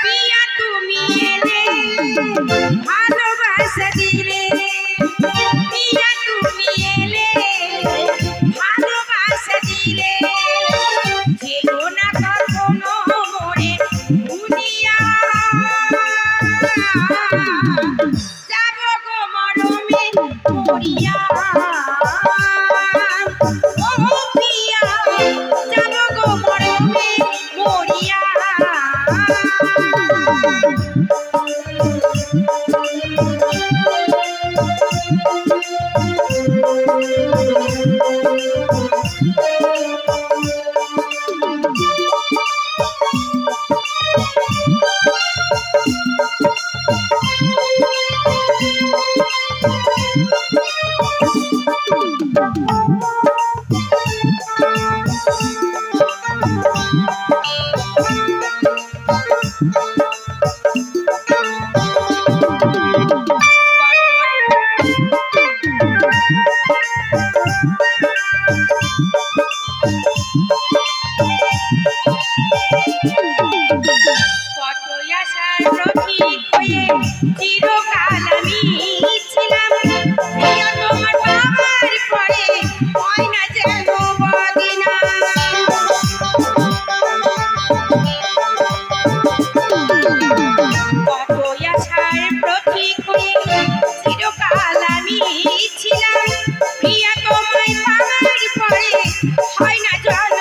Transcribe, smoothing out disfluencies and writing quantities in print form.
পিয়া তুমি এলে ভালোবাসা দিলে, পিয়া তুমি এলে ভালোবাসা দিলে, যেও না কখনো মোরে ভুলিয়া, যাব গো মরমে মরিয়া। ও পিয়া যাব গো মরমে মরিয়া। কত আশার প্রতীক হয়ে চিরকাল আমি ছিলাম, প্রিয় তোমার বাবার পরে হয় না যেন বদনাম। কত আশার প্রতীক হয়ে চিরকাল আমি ছিলাম, প্রিয় তোমার বাবার পরে হয় না যেন